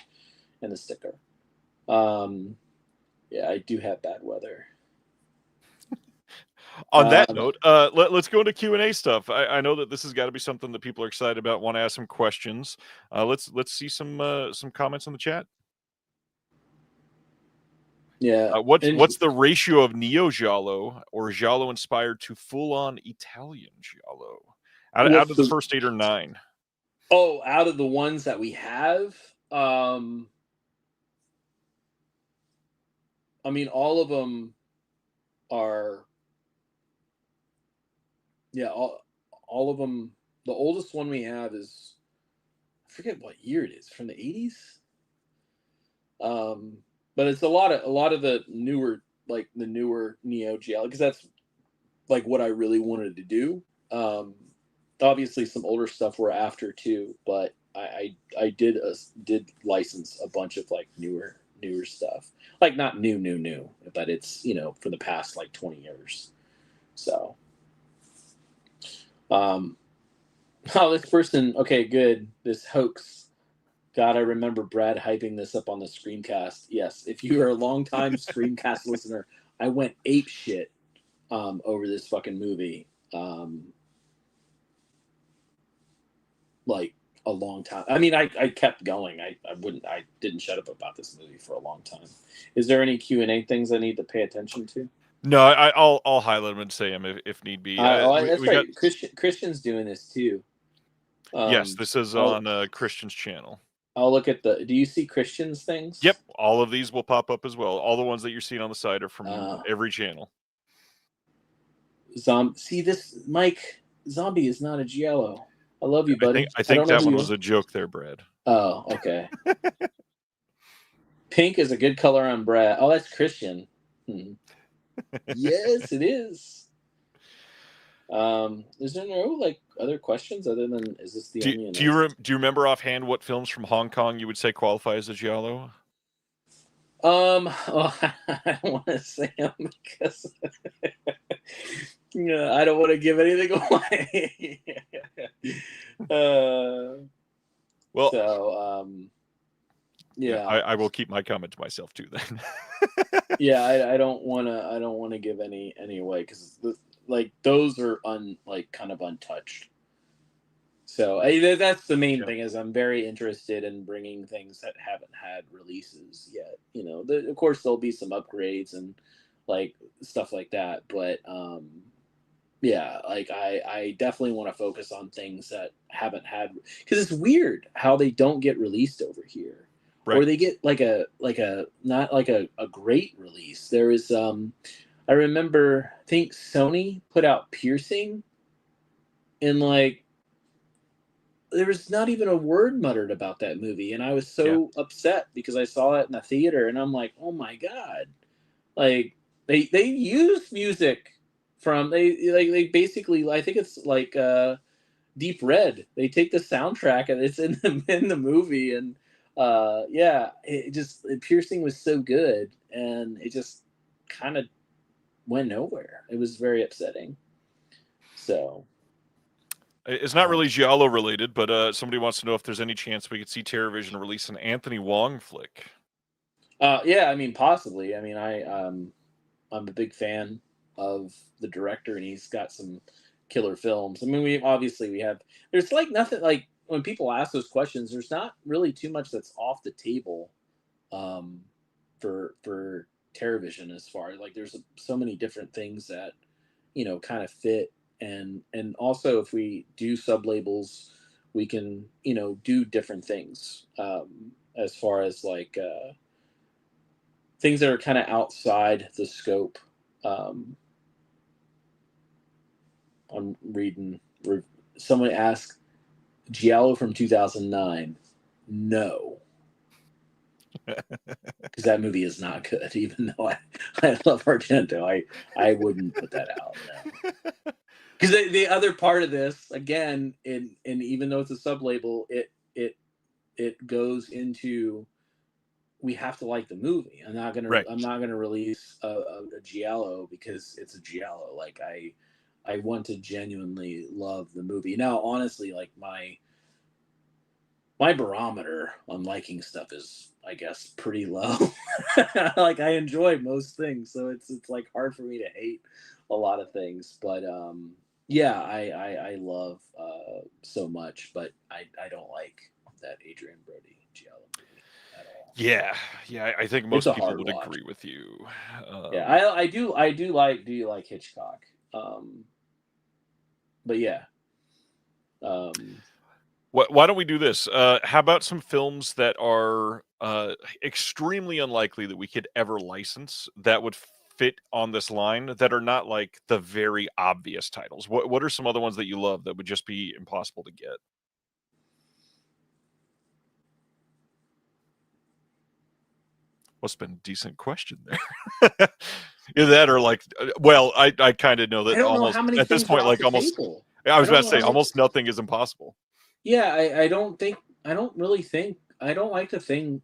Yeah, I do have bad weather. On that note, let's go into Q&A stuff. I know that this has got to be something that people are excited about, want to ask some questions. Let's see some comments in the chat. Yeah. What's the ratio of neo giallo or giallo inspired to full on Italian giallo out of the first 8 or 9? Oh, out of the ones that we have, I mean, all of them are. Yeah, all of them. The oldest one we have is, I forget what year it is, from the 80s. But it's a lot of the newer, like the newer Neo Geo, because that's like what I really wanted to do. Obviously some older stuff we're after too, but I did license a bunch of like newer stuff, like not new, but it's, you know, for the past like 20 years. So, oh, this person, okay, good. This hoax. God, I remember Brad hyping this up on the Screamcast. Yes, if you are a longtime Screamcast listener, I went ape shit over this fucking movie. Like a long time. I mean, I kept going. I didn't shut up about this movie for a long time. Is there any Q&A things I need to pay attention to? No, I'll highlight them and say them if need be. That's we right. got... Christian's doing this too. Yes, this is on Christian's channel. I'll look at the. Do you see Christian's things? Yep, all of these will pop up as well. All the ones that you're seeing on the side are from every channel. See this, Mike? Zombie is not a giallo. I love you, buddy. I think that one was a joke there, Brad. Oh, okay. Pink is a good color on Brad. Oh, that's Christian. Yes, it is. Is there no like other questions other than, is this the only? Do you remember offhand what films from Hong Kong you would say qualify as a giallo? Well, I don't want to say them because I don't want to give anything away. Well, so yeah, I will keep my comment to myself too then. Yeah, I don't want to give any away because like those are kind of untouched. So that's the main thing, is I'm very interested in bringing things that haven't had releases yet. You know, of course there'll be some upgrades and like stuff like that, but yeah, like I definitely want to focus on things that haven't had, because it's weird how they don't get released over here, right? Or they get like a not like a great release. There is I remember, I think Sony put out Piercing, and like there was not even a word muttered about that movie, and I was so upset because I saw it in the theater, and I'm like, oh my god, like they use music from they basically, I think it's like Deep Red. They take the soundtrack and it's in the movie, and yeah, Piercing was so good, and it just kind of went nowhere. It was very upsetting. So it's not really giallo related, but somebody wants to know if there's any chance we could see TerrorVision release an Anthony Wong flick. Yeah, I mean, possibly. I mean, I'm a big fan of the director, and he's got some killer films. I mean, we have, there's like nothing, like when people ask those questions, there's not really too much that's off the table for TerrorVision, as far as like there's so many different things that, you know, kind of fit, and also if we do sub labels, we can, you know, do different things as far as like things that are kind of outside the scope. I'm reading. Someone asked, Giallo from 2009. No. Because that movie is not good, even though I love Argento. I wouldn't put that out. Because the other part of this, again, and even though it's a sub-label, it goes into, we have to like the movie. I'm not gonna release a giallo because it's a giallo. Like I want to genuinely love the movie. Now, honestly, like my my barometer on liking stuff is, I guess, pretty low. Like I enjoy most things, so it's like hard for me to hate a lot of things. But yeah, I love so much, but I don't like that Adrian Brody Giallo movie at all. Yeah, I think It's most a people hard would watch. agree with you. Yeah, I do like. Do you like Hitchcock? But yeah. Why don't we do this? How about some films that are extremely unlikely that we could ever license that would fit on this line that are not like the very obvious titles? What are some other ones that you love that would just be impossible to get? Must have been a decent question there. Either that or like, well, I kind of know I that don't know almost how many at this things are point, off like the almost, table. I was I don't about to know say how many. almost nothing is impossible. Yeah, I don't think I don't really think I don't like to think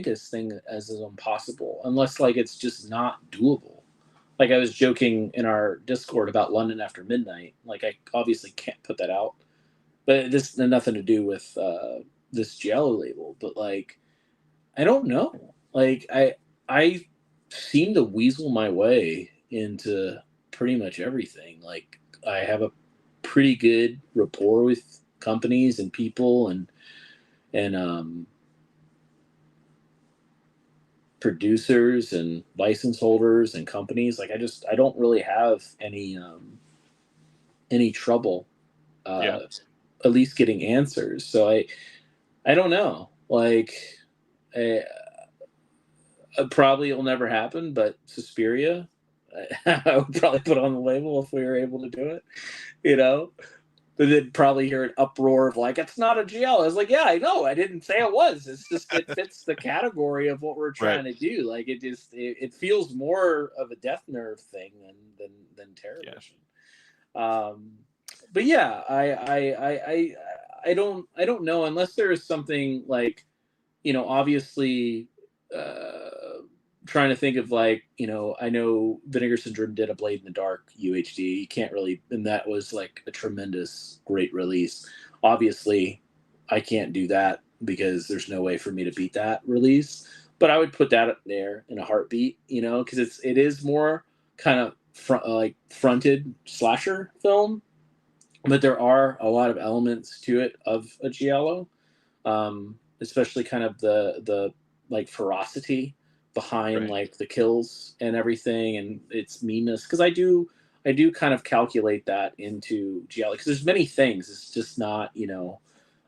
as impossible unless like it's just not doable. Like I was joking in our Discord about London After Midnight. Like I obviously can't put that out, but this had nothing to do with this Giallo label. But like I don't know. Like I seem to weasel my way into pretty much everything. Like I have a pretty good rapport with companies and people and producers and license holders and companies. Like I don't really have any trouble Yeah. at least getting answers. So I don't know. Like I, probably it'll never happen, but Suspiria, I would probably put on the label if we were able to do it, you know? But then probably hear an uproar of like, it's not a GL. I was like, yeah, I know. I didn't say it was. It's just, it fits the category of what we're trying to do. Like it feels more of a Death Nerve thing than television. Yeah. But yeah, I don't know unless there is something like, obviously, trying to think of like, I know Vinegar Syndrome did a Blade in the Dark UHD. You can't really, and that was like a tremendous, great release. Obviously, I can't do that because there's no way for me to beat that release. But I would put that up there in a heartbeat, because it is more kind of fronted slasher film, but there are a lot of elements to it of a giallo, especially kind of the like ferocity behind Right. like the kills and everything and its meanness, because I do kind of calculate that into giallo because there's many things. It's just not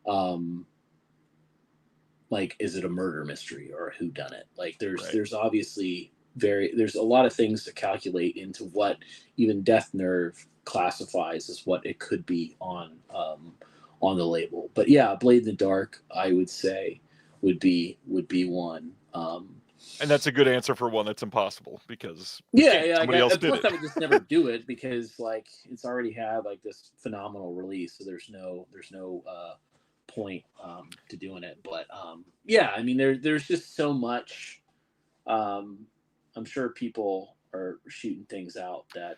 um like, is it a murder mystery or a who done it? Like there's obviously there's a lot of things to calculate into what even Death Nerve classifies as what it could be on the label. But yeah, Blade in the Dark, I would say would be one. And that's a good answer for one that's impossible because Yeah, somebody else did plus it. I would just never do it because like it's already had like this phenomenal release, so there's no point to doing it. But yeah, I mean there's just so much. I'm sure people are shooting things out that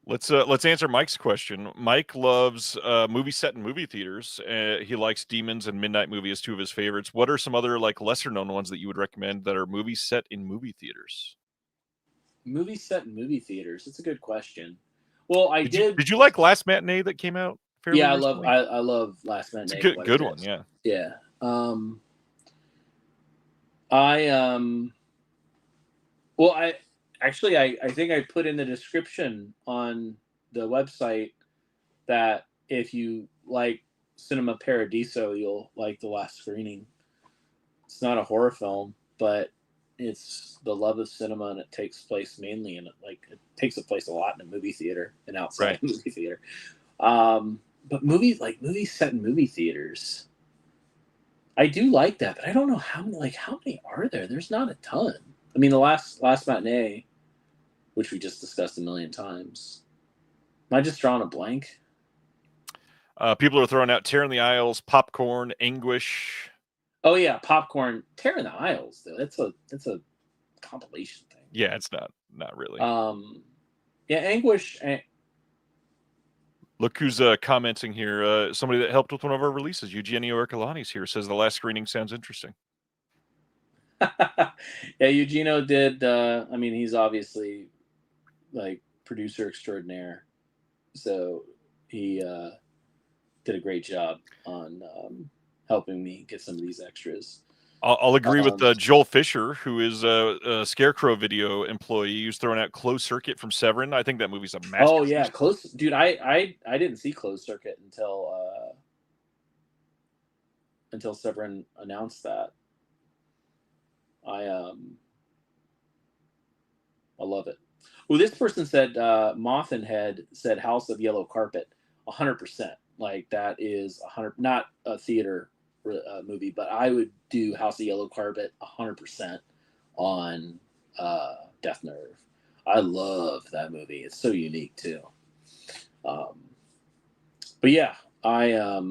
Let's answer Mike's question. Mike loves movies set in movie theaters. He likes Demons and Midnight Movie as two of his favorites. What are some other like lesser known ones that you would recommend that are movies set in movie theaters? movies set in movie theaters. It's a good question. Well, Did you like Last Matinee that came out fairly Yeah, recently? I love Last It's Matinee. a good one, yeah. Yeah. I well, I think I put in the description on the website that if you like Cinema Paradiso, you'll like the last screening. It's not a horror film, but it's the love of cinema, and it takes place mainly in it takes place a lot in a movie theater and outside a movie theater. But movies set in movie theaters, I do like that, but I don't know how many are there? There's not a ton. I mean, the last Matinee, which we just discussed a million times. Am I just drawing a blank? People are throwing out Tear in the Aisles, Popcorn, Anguish. Oh yeah, Popcorn, Tear in the Aisles though. That's a compilation thing. Yeah, it's not really. Yeah, Anguish. Look who's commenting here. Somebody that helped with one of our releases, Eugenio Ercolani's here, says the last screening sounds interesting. Yeah, Eugenio did. I mean, he's obviously like producer extraordinaire, so he did a great job on helping me get some of these extras. I'll agree with Joel Fisher, who is a Scarecrow video employee who's throwing out Closed Circuit from Severin. I think that movie's a masterpiece. Oh yeah, dude. I didn't see Closed Circuit until Severin announced that. I love it. Well, this person said Moth and Head said House of Yellow Carpet, 100%. Like that is 100, not a theater movie, but I would do House of Yellow Carpet 100% on Death Nerve. I love that movie. It's so unique too. But yeah, there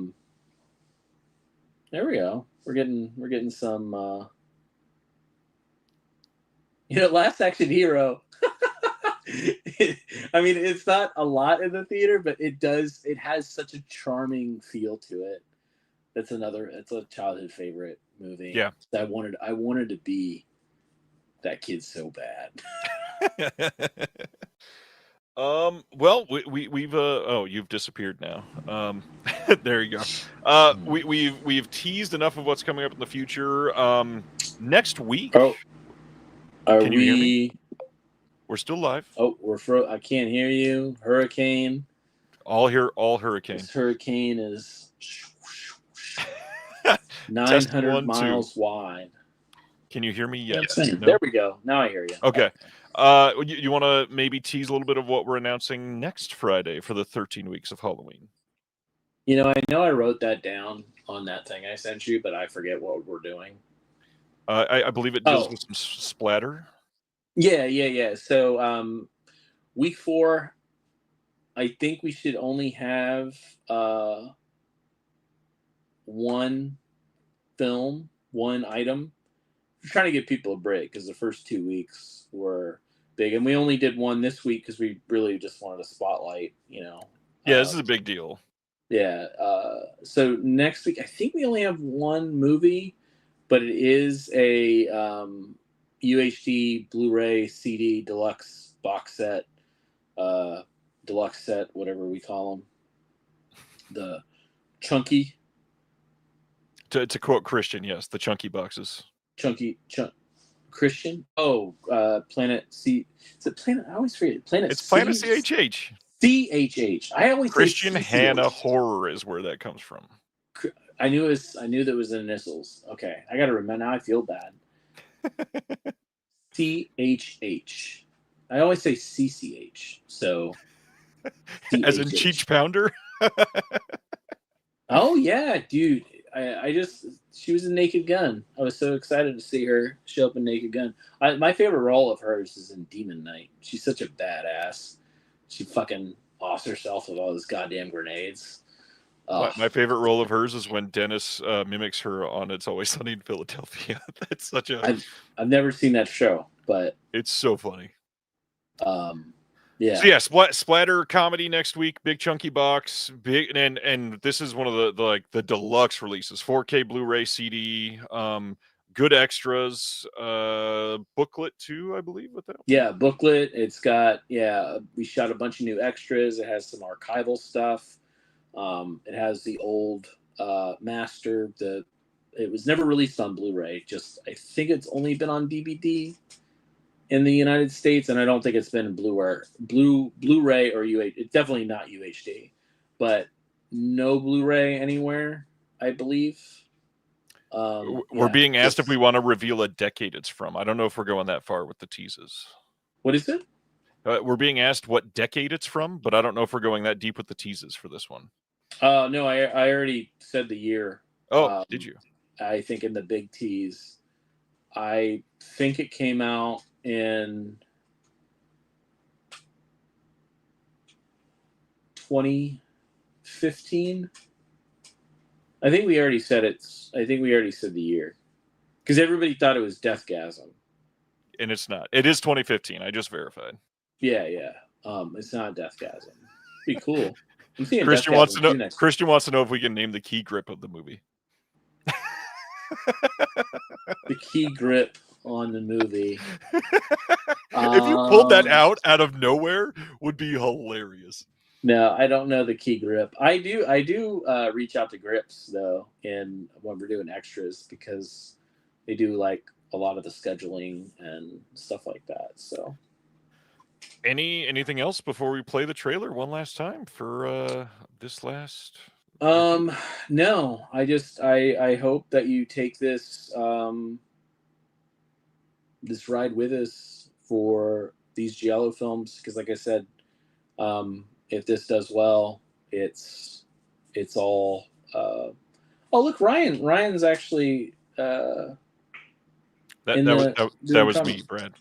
we go. We're getting some. Last Action Hero. I mean, it's not a lot in the theater, but it has such a charming feel to it. It's a childhood favorite movie. Yeah. I wanted to be that kid so bad. Well, we've you've disappeared now. There you go. We've teased enough of what's coming up in the future. Next week. Oh, can you hear me? We're still live. Oh, I can't hear you. Hurricane. All hurricane. This hurricane is 900 miles wide. Can you hear me yet? No? There we go. Now I hear you. Okay. You want to maybe tease a little bit of what we're announcing next Friday for the 13 weeks of Halloween? I know I wrote that down on that thing I sent you, but I forget what we're doing. I believe it deals with some splatter. Yeah. So week 4, I think we should only have one film, one item. We're trying to give people a break because the first 2 weeks were big, and we only did one this week because we really just wanted to spotlight. Yeah, this is a big deal. Yeah. So next week, I think we only have one movie, but it is a UHD Blu-ray CD deluxe box set, deluxe set, whatever we call them. The chunky. To quote Christian, yes, the chunky boxes. Christian? Oh, Planet C. Is it Planet? I always forget. It's Planet CHH. CHH. I always Christian say Hannah Horror is where that comes from. I knew that was initials. Okay, I got to remember. Now I feel bad. CHH. I always say CCH. So. As in Cheech Pounder. Oh yeah, dude. She was in Naked Gun. I was so excited to see her show up in Naked Gun. My favorite role of hers is in Demon Knight. She's such a badass. She fucking offs herself with all those goddamn grenades. My favorite role of hers is when Dennis mimics her on It's Always Sunny in Philadelphia. That's such a... I've never seen that show, but... It's so funny. Yeah. So yeah, splatter comedy next week, big chunky box, big and this is one of the deluxe releases, 4K Blu-ray CD, good extras, booklet too, I believe with that. Yeah, booklet. It's got we shot a bunch of new extras. It has some archival stuff. It has the old master. It was never released on Blu-ray. I think it's only been on DVD in the United States, and I don't think it's been Blu-ray or UHD. It's definitely not UHD, but no Blu-ray anywhere, I believe. We're being asked if we want to reveal a decade it's from. I don't know if we're going that far with the teases. What is it? We're being asked what decade it's from, but I don't know if we're going that deep with the teases for this one. No, I already said the year. Oh, did you? I think in the big tease. I think it came out in 2015. I think we already said the year. Because everybody thought it was Deathgasm. And it's not. It is 2015. I just verified. Yeah. It's not Deathgasm. Be cool. I'm seeing Christian Death wants to Cab know. next Christian wants to know if we can name the key grip of the movie. the key grip on the movie. If you pulled that out of nowhere, would be hilarious. No, I don't know the key grip. I do reach out to grips though, when we're doing extras because they do like a lot of the scheduling and stuff like that. So, anything else before we play the trailer one last time for this last? No, I hope that you take this this ride with us for these Giallo films because, like I said, if this does well, it's all. Oh, look, Ryan's actually. That was me, Brad.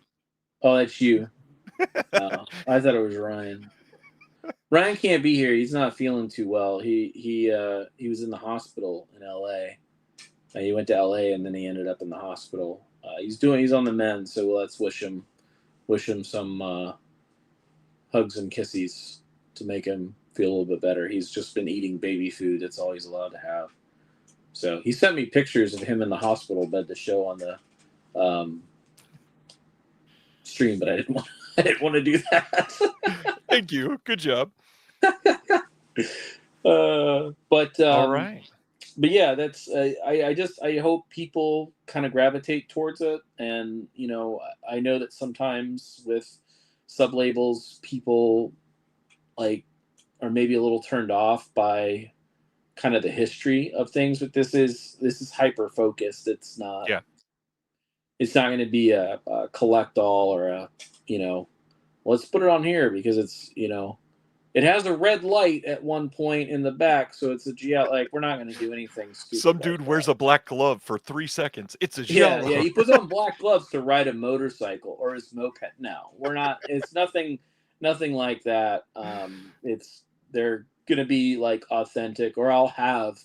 Oh, that's you. I thought it was Ryan. Ryan can't be here. He's not feeling too well. He was in the hospital in L.A. He went to L.A. and then he ended up in the hospital. He's on the mend, so let's wish him some hugs and kisses to make him feel a little bit better. He's just been eating baby food. That's all he's allowed to have. So he sent me pictures of him in the hospital bed to show on the stream, but I didn't want to do that. Thank you. Good job. All right. But yeah, that's I hope people kind of gravitate towards it, and I know that sometimes with sub-labels people like are maybe a little turned off by kind of the history of things, but this is hyper focused. It's not it's not going to be a collect all or a let's put it on here because it's it has a red light at one point in the back, so it's a Giallo. Like, we're not going to do anything stupid. Some dude wears a black glove for 3 seconds. It's a Giallo. Yeah, he puts on black gloves to ride a motorcycle or his moped. No, we're not. It's nothing like that. They're going to be like authentic, or I'll have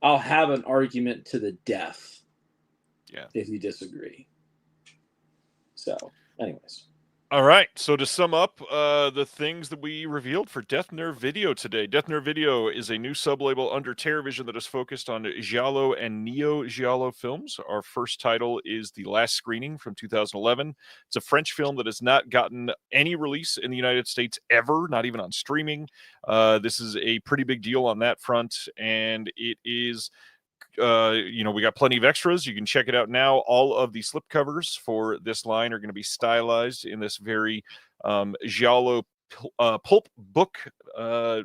an argument to the death. Yeah. If you disagree. So, anyways. All right, so to sum up the things that we revealed for Death Nerve Video today. Death Nerve Video is a new sublabel under TerrorVision that is focused on Giallo and Neo-Giallo films. Our first title is The Last Screening from 2011. It's a French film that has not gotten any release in the United States ever, not even on streaming. This is a pretty big deal on that front, and it is... we got plenty of extras. You can check it out now. All of the slipcovers for this line are going to be stylized in this very Giallo pulp book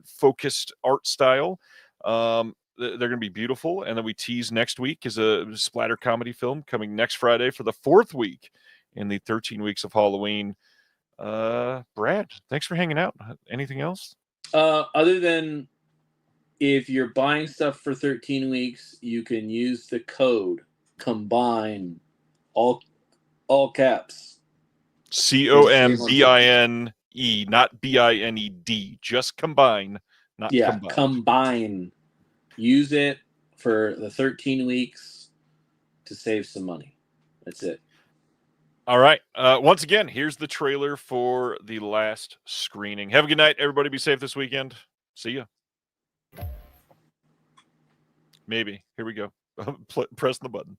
focused art style. They're going to be beautiful. And then we tease next week is a splatter comedy film coming next Friday for the 4th week in the 13 weeks of Halloween. Brad, thanks for hanging out. Anything else? Other than if you're buying stuff for 13 weeks, you can use the code COMBINE, all caps. COMBINE, not BINED. Just combine, not combine. Combine. Use it for the 13 weeks to save some money. That's it. All right. Once again, here's the trailer for The Last Screening. Have a good night. Everybody be safe this weekend. See ya. Maybe. Here we go. Pressing the button.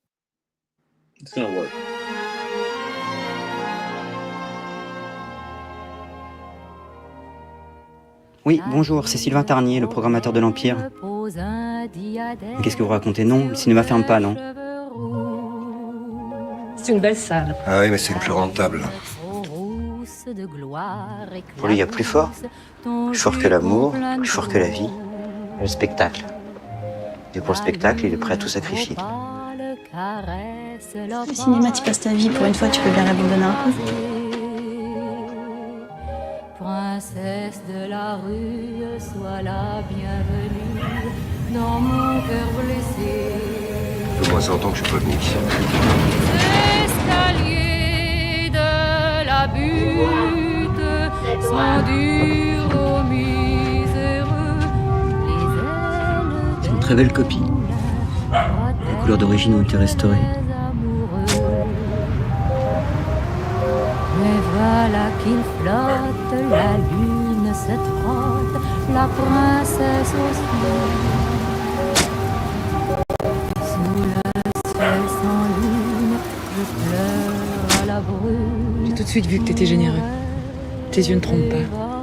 It's going to work. Oui, bonjour, c'est Sylvain Tarnier, le programmateur de l'Empire. Mais qu'est-ce que vous racontez? Non, le cinéma ferme pas, non? C'est une belle salle. Ah oui, mais c'est plus rentable. Pour lui, il y a plus fort. Plus fort que l'amour, plus fort que la vie. Le spectacle. Et pour le spectacle, il est prêt à tout sacrifier. Le cinéma, tu passes ta vie. Pour une fois, tu peux bien l'abandonner un peu. Princesse de la rue, sois la bienvenue dans mon cœur blessé. Fait-moi 100 ans que je suis pas venu ici. Les escaliers de la butte sont durs aux miséreux. C'est une très belle copie. Les couleurs d'origine ont été restaurées. Mais voilà qu'il flotte, la lune se trotte, la princesse aussi. Sous le ciel sans lune, je pleure à la brume. J'ai tout de suite vu que t'étais généreux. Tes yeux ne trompent pas.